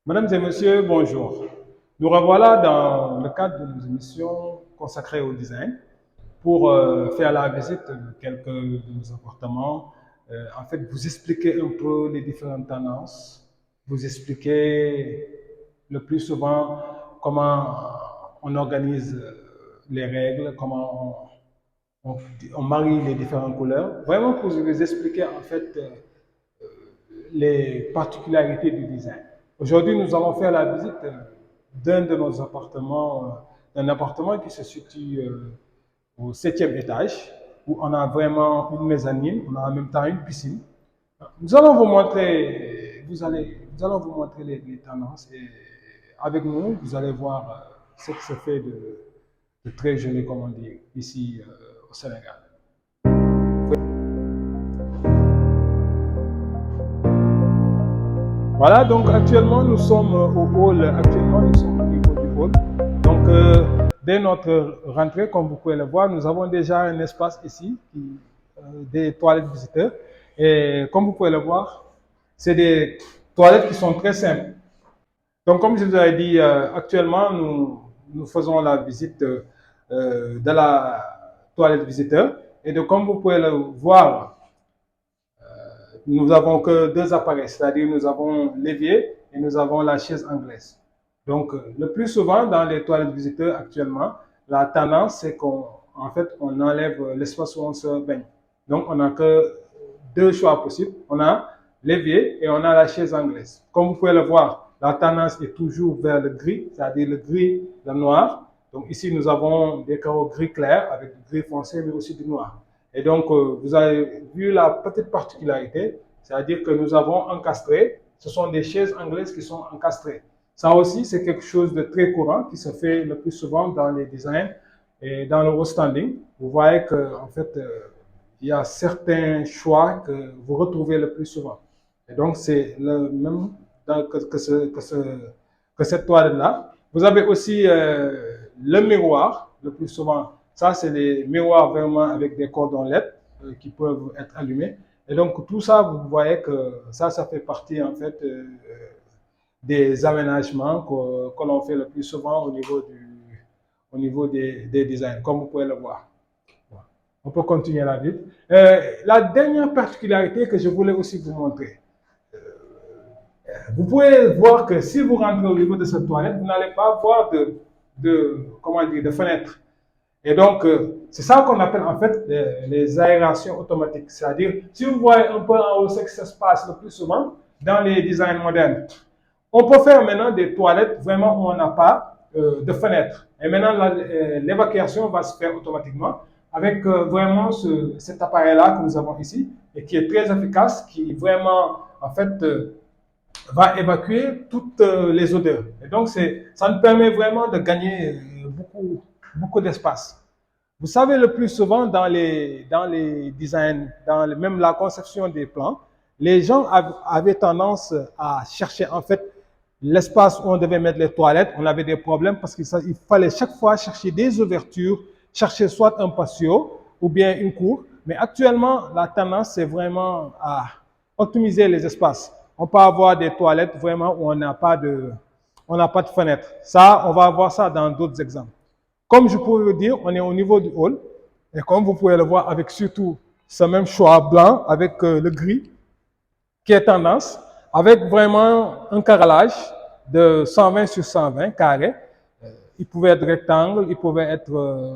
Mesdames et messieurs, bonjour. Nous revoilà dans le cadre de nos émissions consacrées au design pour faire la visite de quelques de nos appartements. En fait, vous expliquer un peu les différentes tendances, vous expliquer le plus souvent comment on organise les règles, comment on marie les différentes couleurs. Vraiment pour vous expliquer en fait les particularités du design. Aujourd'hui, nous allons faire la visite d'un de nos appartements, d'un appartement qui se situe au septième étage, où on a vraiment une mezzanine, on a en même temps une piscine. Nous allons vous montrer, nous allons vous montrer les tendances et avec nous, vous allez voir ce qui se fait de très joli, comme on dit, ici au Sénégal. Voilà, donc actuellement nous sommes au hall, actuellement nous sommes au niveau du hall. Donc dès notre rentrée, comme vous pouvez le voir, nous avons déjà un espace ici, des toilettes visiteurs. Et comme vous pouvez le voir, c'est des toilettes qui sont très simples. Donc comme je vous avais dit, actuellement nous faisons la visite de la toilette visiteur. Et donc comme vous pouvez le voir, nous avons que deux appareils, c'est-à-dire nous avons l'évier et nous avons la chaise anglaise. Donc, le plus souvent dans les toilettes visiteurs actuellement, la tendance c'est qu'en fait, on enlève l'espace où on se baigne. Donc, on n'a que deux choix possibles. On a l'évier et on a la chaise anglaise. Comme vous pouvez le voir, la tendance est toujours vers le gris, c'est-à-dire le gris, le noir. Donc, ici, nous avons des carreaux gris clair avec du gris foncé, mais aussi du noir. Et donc, vous avez vu la petite particularité, c'est-à-dire que nous avons encastré, ce sont des chaises anglaises qui sont encastrées. Ça aussi, c'est quelque chose de très courant qui se fait le plus souvent dans les designs et dans le wall standing. Vous voyez qu'en fait, il y a certains choix que vous retrouvez le plus souvent. Et donc, c'est le même que cette toilette-là. Vous avez aussi le miroir, le plus souvent. Ça, c'est les miroirs vraiment avec des cordons LED qui peuvent être allumés. Et donc, tout ça, vous voyez que ça fait partie, en fait, des aménagements que l'on fait le plus souvent au niveau des designs, comme vous pouvez le voir. On peut continuer la vite. La dernière particularité que je voulais aussi vous montrer, vous pouvez voir que si vous rentrez au niveau de cette toilette, vous n'allez pas voir comment dire, de fenêtre. Et donc, c'est ça qu'on appelle en fait les aérations automatiques. C'est-à-dire, si vous voyez un peu en haut ce qui se passe le plus souvent dans les designs modernes, on peut faire maintenant des toilettes vraiment où on n'a pas de fenêtre. Et maintenant, l'évacuation va se faire automatiquement avec vraiment cet appareil-là que nous avons ici et qui est très efficace, qui vraiment, en fait, va évacuer toutes les odeurs. Et donc, ça nous permet vraiment de gagner beaucoup d'espace. Vous savez, le plus souvent dans les designs, même la conception des plans, les gens avaient tendance à chercher en fait l'espace où on devait mettre les toilettes. On avait des problèmes parce qu'il fallait chaque fois chercher des ouvertures, chercher soit un patio ou bien une cour. Mais actuellement, la tendance, c'est vraiment à optimiser les espaces. On peut avoir des toilettes vraiment où on n'a pas de fenêtre. Ça, on va avoir ça dans d'autres exemples. Comme je pourrais vous dire, on est au niveau du hall. Et comme vous pouvez le voir avec surtout ce même choix blanc avec le gris qui est tendance, avec vraiment un carrelage de 120 sur 120 carré. Il pouvait être rectangle, il pouvait être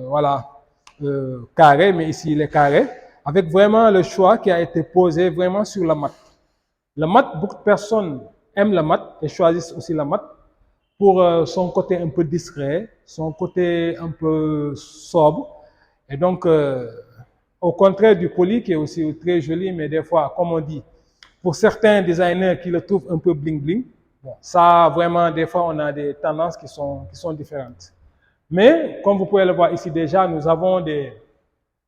voilà, carré, mais ici il est carré, avec vraiment le choix qui a été posé vraiment sur la mat. Le mat, beaucoup de personnes aiment le mat et choisissent aussi la mat pour son côté un peu discret, son côté un peu sobre. Et donc, au contraire du poli qui est aussi très joli, mais des fois, comme on dit, pour certains designers qui le trouvent un peu bling-bling, bon, ça vraiment, des fois, on a des tendances qui sont différentes. Mais, comme vous pouvez le voir ici déjà, nous avons des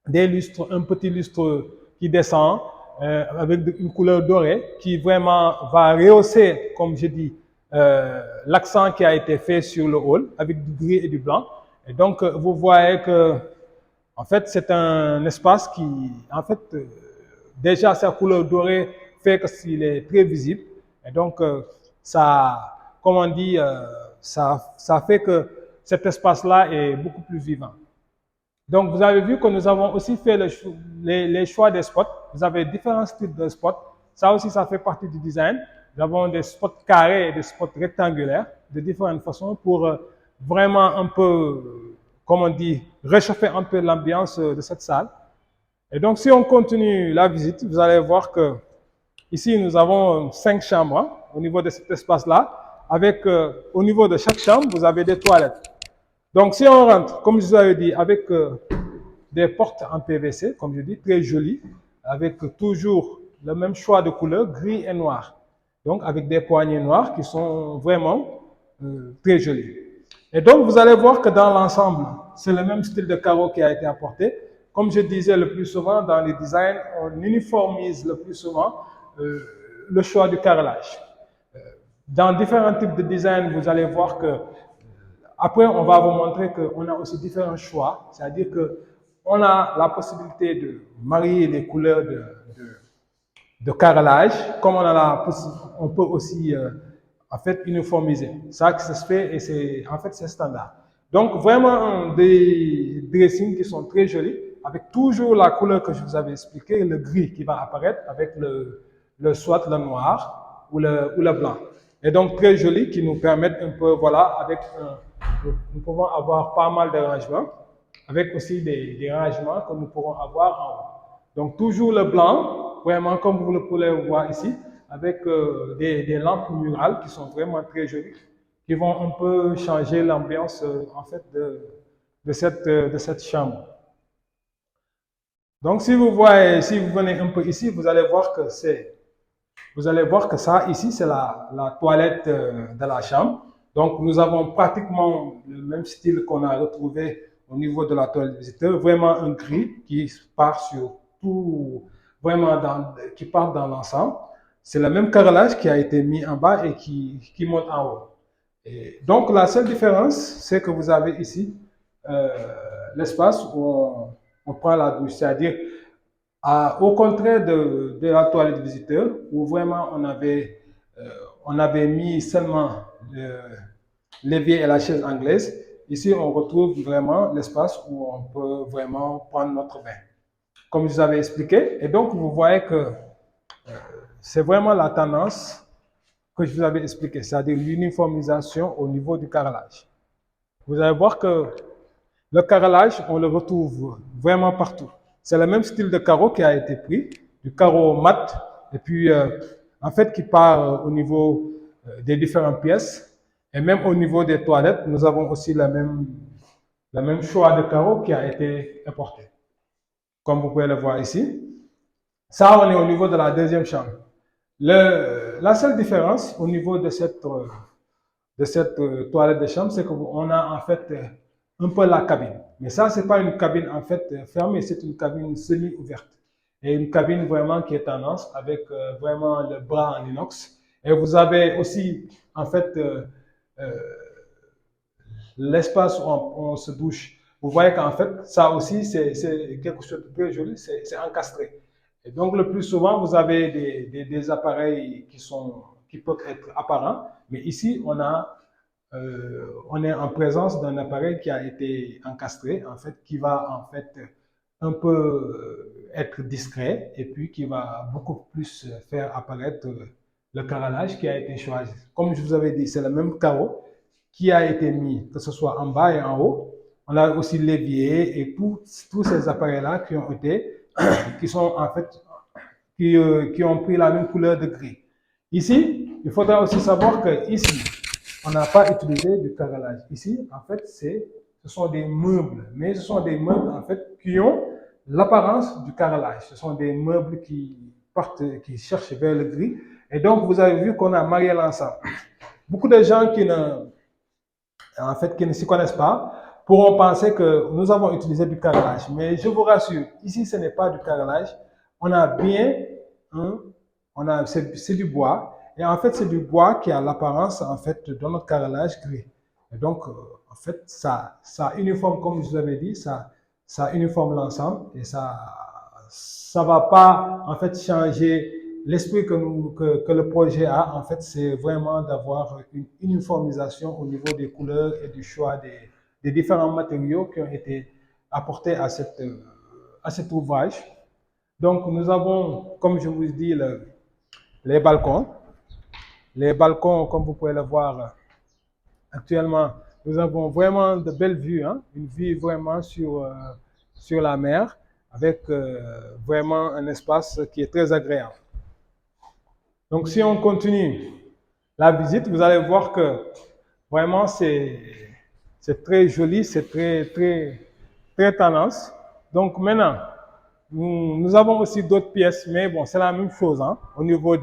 lustres, un petit lustre qui descend avec une couleur dorée qui vraiment va rehausser, comme je dis, l'accent qui a été fait sur le hall avec du gris et du blanc. Et donc, vous voyez que, en fait, c'est un espace qui, en fait, déjà sa couleur dorée fait qu'il est très visible. Et donc, ça comme on dit, ça fait que cet espace-là est beaucoup plus vivant. Donc, vous avez vu que nous avons aussi fait les choix des spots. Vous avez différents styles de spots. Ça aussi, ça fait partie du design. Nous avons des spots carrés et des spots rectangulaires de différentes façons pour vraiment un peu, comme on dit, réchauffer un peu l'ambiance de cette salle. Et donc, si on continue la visite, vous allez voir que ici, nous avons 5 chambres hein, au niveau de cet espace-là. Avec, au niveau de chaque chambre, vous avez des toilettes. Donc, si on rentre, comme je vous avais dit, avec des portes en PVC, comme je dis, très jolies, avec toujours le même choix de couleurs, gris et noir. Donc, avec des poignées noires qui sont vraiment très jolies. Et donc, vous allez voir que dans l'ensemble, c'est le même style de carreau qui a été apporté. Comme je disais le plus souvent, dans les designs, on uniformise le plus souvent le choix du carrelage. Dans différents types de design, vous allez voir que après, on va vous montrer qu'on a aussi différents choix, c'est-à-dire qu'on a la possibilité de marier les couleurs de carrelage, comme on peut aussi en fait uniformiser. Ça que ça se fait et c'est en fait c'est standard. Donc vraiment des dressings qui sont très jolis, avec toujours la couleur que je vous avais expliqué, le gris qui va apparaître avec soit le noir ou le blanc. Et donc très joli qui nous permettent un peu, voilà, avec nous pouvons avoir pas mal de rangements, avec aussi des rangements que nous pourrons avoir en haut. Donc toujours le blanc, vraiment comme vous le pouvez voir ici, avec des lampes murales qui sont vraiment très jolies, qui vont un peu changer l'ambiance en fait de cette chambre. Donc si vous voyez, si vous venez un peu ici, vous allez voir que ça ici c'est la toilette de la chambre. Donc, nous avons pratiquement le même style qu'on a retrouvé au niveau de la toilette visiteur, vraiment un gris qui part sur tout, vraiment qui part dans l'ensemble. C'est le même carrelage qui a été mis en bas et qui monte en haut. Et donc, la seule différence, c'est que vous avez ici l'espace où on prend la douche, c'est-à-dire au contraire de la toilette visiteur, où vraiment on avait mis seulement l'évier et la chaise anglaise. Ici, on retrouve vraiment l'espace où on peut vraiment prendre notre bain, comme je vous avais expliqué. Et donc, vous voyez que c'est vraiment la tendance que je vous avais expliqué, c'est-à-dire l'uniformisation au niveau du carrelage. Vous allez voir que le carrelage, on le retrouve vraiment partout. C'est le même style de carreau qui a été pris, du carreau mat, et puis en fait qui part au niveau des différentes pièces. Et même au niveau des toilettes, nous avons aussi le même choix de carreau qui a été importé. Comme vous pouvez le voir ici. Ça, on est au niveau de la deuxième chambre. La seule différence au niveau de cette toilette de chambre, c'est qu'on a en fait un peu la cabine. Mais ça, c'est pas une cabine en fait fermée, c'est une cabine semi-ouverte. Et une cabine vraiment qui est tendance avec vraiment le bras en inox. Et vous avez aussi en fait l'espace où on se douche. Vous voyez qu'en fait, ça aussi, c'est quelque chose de très joli, c'est encastré. Et donc, le plus souvent, vous avez des appareils qui peuvent être apparents, mais ici, on est en présence d'un appareil qui a été encastré, en fait, qui va en fait un peu être discret et puis qui va beaucoup plus faire apparaître le carrelage qui a été choisi. Comme je vous avais dit, c'est le même carreau qui a été mis, que ce soit en bas et en haut. On a aussi l'évier et tous ces appareils-là qui sont en fait, qui ont pris la même couleur de gris. Ici, il faudra aussi savoir que ici, on n'a pas utilisé du carrelage. Ici, en fait, ce sont des meubles, mais ce sont des meubles en fait qui ont l'apparence du carrelage. Ce sont des meubles qui cherchent vers le gris. Et donc, vous avez vu qu'on a marié l'ensemble. Beaucoup de gens qui ne s'y connaissent pas pourront penser que nous avons utilisé du carrelage. Mais je vous rassure, ici, ce n'est pas du carrelage. On a bien, c'est du bois. Et en fait, c'est du bois qui a l'apparence, en fait, de notre carrelage gris. Et donc, en fait, ça uniforme, comme je vous avais dit, ça uniforme l'ensemble et ça va pas, en fait, changer l'esprit que le projet a, en fait, c'est vraiment d'avoir une uniformisation au niveau des couleurs et du choix des différents matériaux qui ont été apportés à cet ouvrage. Donc, nous avons, comme je vous dis, les balcons. Les balcons, comme vous pouvez le voir actuellement, nous avons vraiment de belles vues, hein, une vue vraiment sur la mer, avec vraiment un espace qui est très agréable. Donc, si on continue la visite, vous allez voir que vraiment c'est très joli, c'est très tendance. Donc, maintenant, nous avons aussi d'autres pièces, mais bon, c'est la même chose, hein, au niveau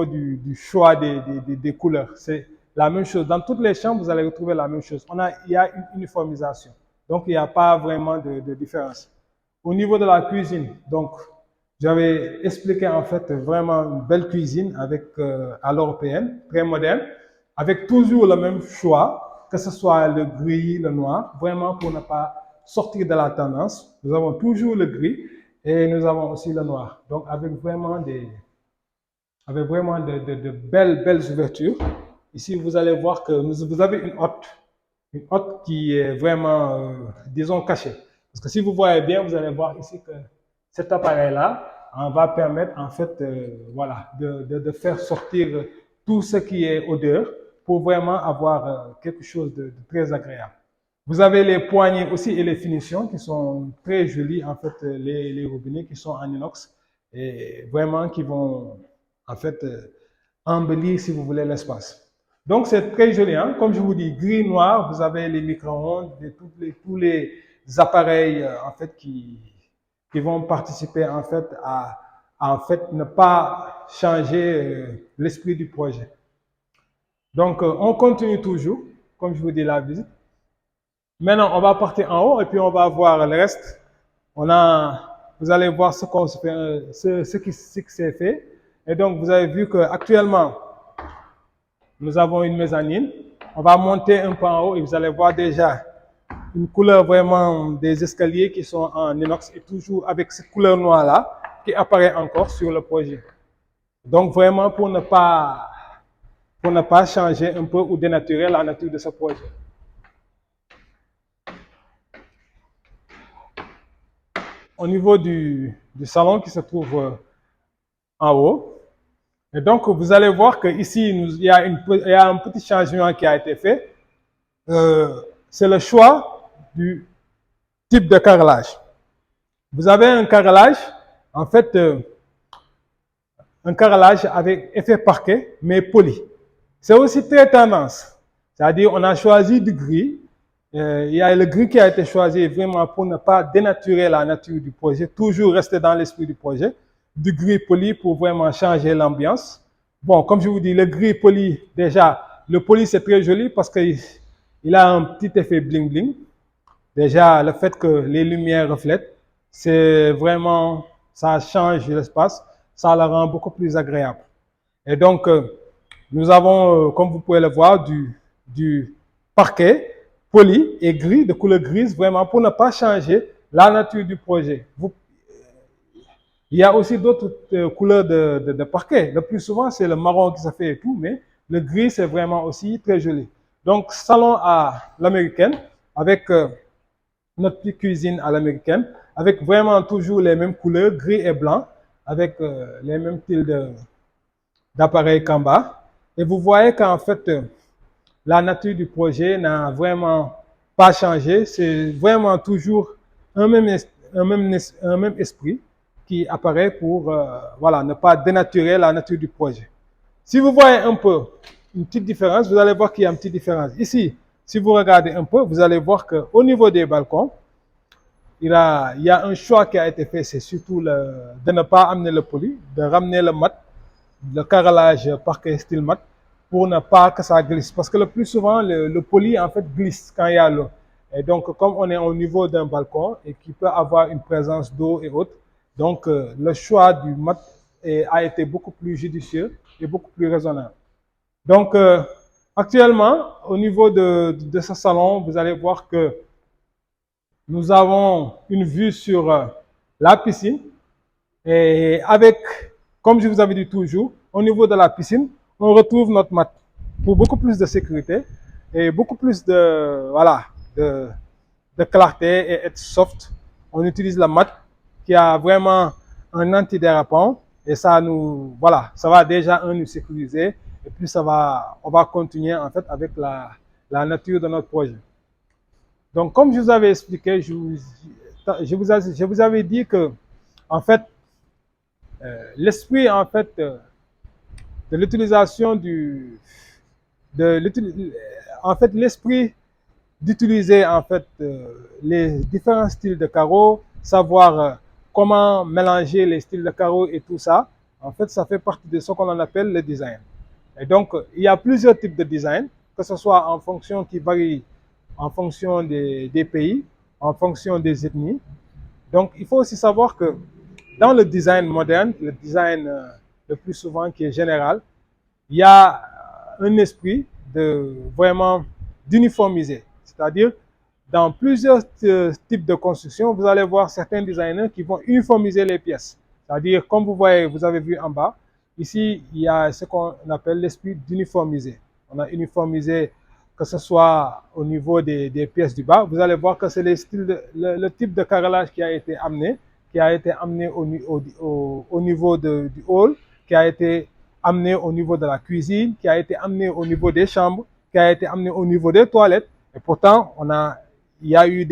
du choix des couleurs. C'est la même chose. Dans toutes les chambres, vous allez retrouver la même chose. Il y a une uniformisation. Donc, il n'y a pas vraiment de différence. Au niveau de la cuisine, donc, j'avais expliqué en fait vraiment une belle cuisine avec à l'européenne, très moderne, avec toujours le même choix, que ce soit le gris, le noir, vraiment pour ne pas sortir de la tendance. Nous avons toujours le gris et nous avons aussi le noir. Donc avec vraiment de belles ouvertures. Ici, vous allez voir que vous avez une hotte qui est vraiment, disons, cachée. Parce que si vous voyez bien, vous allez voir ici que cet appareil-là va permettre en fait voilà, de faire sortir tout ce qui est odeur pour vraiment avoir quelque chose de très agréable. Vous avez les poignées aussi et les finitions qui sont très jolies, en fait, les robinets qui sont en inox et vraiment qui vont en fait embellir, si vous voulez, l'espace. Donc, c'est très joli, hein? Comme je vous dis, gris, noir, vous avez les micro-ondes, tous les appareils, en fait, qui vont participer, en fait, à en fait, ne pas changer l'esprit du projet. Donc, on continue toujours, comme je vous dis, la visite. Maintenant, on va partir en haut et puis on va voir le reste. Vous allez voir ce qui s'est fait. Et donc, vous avez vu qu'actuellement, nous avons une mezzanine. On va monter un peu en haut et vous allez voir déjà une couleur vraiment des escaliers qui sont en inox et toujours avec cette couleur noire-là qui apparaît encore sur le projet. Donc, vraiment pour ne pas changer un peu ou dénaturer la nature de ce projet. Au niveau du salon qui se trouve en haut. Et donc, vous allez voir qu'ici, il y a un petit changement qui a été fait. C'est le choix du type de carrelage. Vous avez un carrelage, en fait, un carrelage avec effet parquet, mais poli. C'est aussi très tendance. C'est-à-dire, on a choisi du gris. Il y a le gris qui a été choisi vraiment pour ne pas dénaturer la nature du projet, toujours rester dans l'esprit du projet. Du gris poli pour vraiment changer l'ambiance. Bon, comme je vous dis, le gris poli, déjà, le poli c'est très joli parce qu'il a un petit effet bling bling. Déjà, le fait que les lumières reflètent, c'est vraiment, ça change l'espace, ça le rend beaucoup plus agréable. Et donc, nous avons, comme vous pouvez le voir, du parquet poli et gris, de couleur grise, vraiment pour ne pas changer la nature du projet. Il y a aussi d'autres couleurs de parquet. Le plus souvent, c'est le marron qui se fait et tout, mais le gris, c'est vraiment aussi très joli. Donc, salon à l'américaine, avec notre petite cuisine à l'américaine, avec vraiment toujours les mêmes couleurs, gris et blanc, avec les mêmes styles d'appareil Canva. Et vous voyez qu'en fait, la nature du projet n'a vraiment pas changé. C'est vraiment toujours un même esprit qui apparaît pour voilà, ne pas dénaturer la nature du projet. Si vous voyez un peu une petite différence, vous allez voir qu'il y a une petite différence. Ici, si vous regardez un peu, vous allez voir qu'au niveau des balcons, il y a un choix qui a été fait, c'est surtout de ne pas amener le poli, de ramener le mat, le carrelage parquet style mat, pour ne pas que ça glisse. Parce que le plus souvent, le poli, en fait, glisse quand il y a l'eau. Et donc, comme on est au niveau d'un balcon et qu'il peut avoir une présence d'eau et autres, donc le choix du mat a été beaucoup plus judicieux et beaucoup plus raisonnable. Donc, actuellement, au niveau de ce salon, vous allez voir que nous avons une vue sur la piscine et avec comme je vous avais dit toujours, au niveau de la piscine, on retrouve notre mat pour beaucoup plus de sécurité et beaucoup plus de, voilà, de clarté et être soft. On utilise la mat qui a vraiment un antidérapant et ça nous, voilà, ça va déjà nous sécuriser et puis on va continuer en fait avec la nature de notre projet. Donc, comme je vous avais expliqué, je vous avais dit que, en fait, l'esprit, en fait, de l'utilisation en fait, l'esprit d'utiliser, en fait, les différents styles de carreaux, savoir comment mélanger les styles de carreaux et tout ça, en fait, ça fait partie de ce qu'on appelle le design. Et donc, il y a plusieurs types de design, que ce soit en fonction qui varie en fonction des pays, en fonction des ethnies. Donc, il faut aussi savoir que dans le design moderne, le design le plus souvent qui est général, il y a un esprit de vraiment d'uniformiser. C'est-à-dire, dans plusieurs types de construction, vous allez voir certains designers qui vont uniformiser les pièces. C'est-à-dire, comme vous voyez, vous avez vu en bas, ici, il y a ce qu'on appelle l'esprit d'uniformiser. On a uniformisé que ce soit au niveau des pièces du bas. Vous allez voir que c'est le type de carrelage qui a été amené au niveau du hall, qui a été amené au niveau de la cuisine, qui a été amené au niveau des chambres, qui a été amené au niveau des toilettes. Et pourtant, il y a eu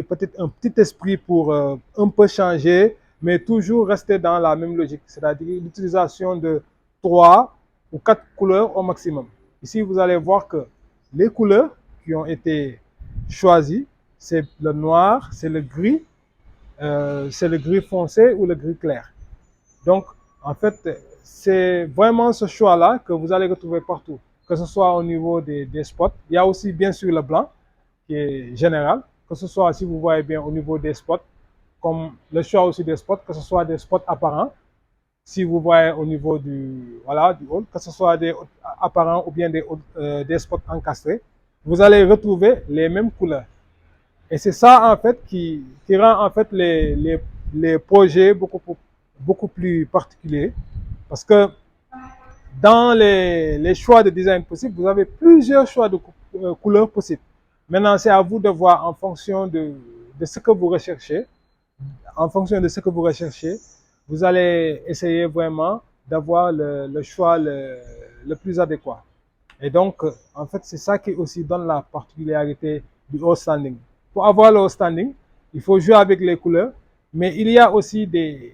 peut-être un petit esprit pour un peu changer, mais toujours rester dans la même logique, c'est-à-dire l'utilisation de 3 ou 4 couleurs au maximum. Ici, vous allez voir que les couleurs qui ont été choisies, c'est le noir, c'est le gris foncé ou le gris clair. Donc, en fait, c'est vraiment ce choix-là que vous allez retrouver partout, que ce soit au niveau des spots. Il y a aussi, bien sûr, le blanc, qui est général, que ce soit, si vous voyez bien, au niveau des spots, comme le choix aussi des spots, que ce soit des spots apparents, si vous voyez au niveau du hall, que ce soit des apparents ou bien des spots encastrés, vous allez retrouver les mêmes couleurs. Et c'est ça, en fait, qui rend, en fait, les projets beaucoup plus particuliers. Parce que dans les choix de design possibles, vous avez plusieurs choix de couleurs possibles. Maintenant, c'est à vous de voir en fonction de ce que vous recherchez. En fonction de ce que vous recherchez, vous allez essayer vraiment d'avoir le choix le plus adéquat. Et donc, en fait, c'est ça qui aussi donne la particularité du haut standing. Pour avoir le haut standing, il faut jouer avec les couleurs, mais il y a aussi il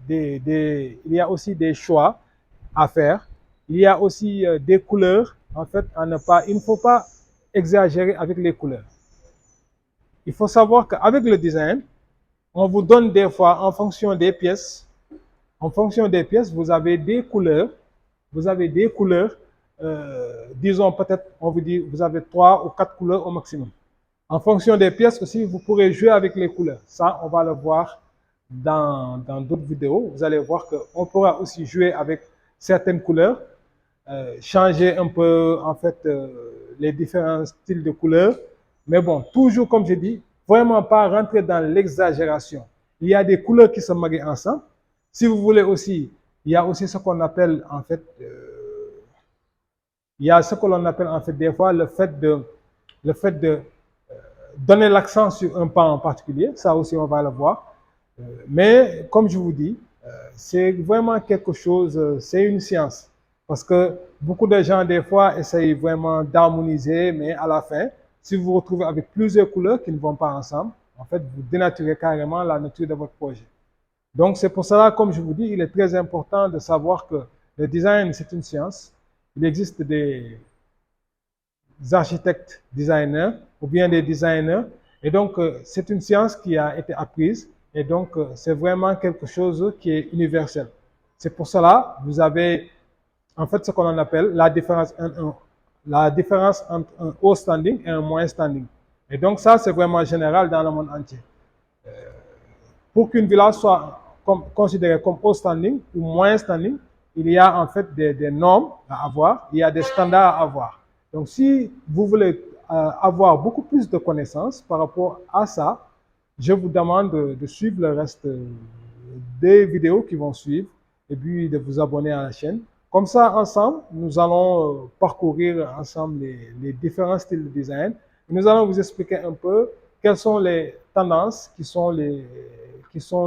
y a aussi des choix à faire. Il y a aussi des couleurs, en fait, il ne faut pas exagérer avec les couleurs. Il faut savoir qu'avec le design, on vous donne des fois, en fonction des pièces, vous avez des couleurs, disons peut-être, on vous dit, vous avez 3 ou 4 couleurs au maximum. En fonction des pièces aussi, vous pourrez jouer avec les couleurs. Ça, on va le voir dans d'autres vidéos. Vous allez voir qu'on pourra aussi jouer avec certaines couleurs, changer un peu, en fait, les différents styles de couleurs. Mais bon, toujours comme je dis, vraiment pas rentrer dans l'exagération. Il y a des couleurs qui se marient ensemble. Si vous voulez aussi, il y a aussi ce qu'on appelle, en fait, il y a ce que l'on appelle, en fait, des fois, le fait de donner l'accent sur un pan en particulier. Ça aussi, on va le voir. Mais, comme je vous dis, c'est vraiment quelque chose, c'est une science. Parce que beaucoup de gens, des fois, essayent vraiment d'harmoniser, mais à la fin, si vous vous retrouvez avec plusieurs couleurs qui ne vont pas ensemble, en fait, vous dénaturez carrément la nature de votre projet. Donc, c'est pour cela, comme je vous dis, il est très important de savoir que le design, c'est une science. Il existe des architectes designers ou bien des designers. Et donc, c'est une science qui a été apprise. Et donc, c'est vraiment quelque chose qui est universel. C'est pour cela, vous avez en fait ce qu'on appelle la différence entre un haut standing et un moyen standing. Et donc, ça, c'est vraiment général dans le monde entier. Pour qu'une villa soit considérée comme haut standing ou moyen standing, il y a en fait des normes à avoir, il y a des standards à avoir. Donc, si vous voulez avoir beaucoup plus de connaissances par rapport à ça, je vous demande de suivre le reste des vidéos qui vont suivre et puis de vous abonner à la chaîne. Comme ça, ensemble, nous allons parcourir ensemble les différents styles de design. Nous allons vous expliquer un peu quelles sont les tendances qui sont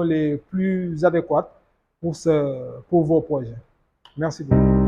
les plus adéquates pour vos projets. Merci beaucoup.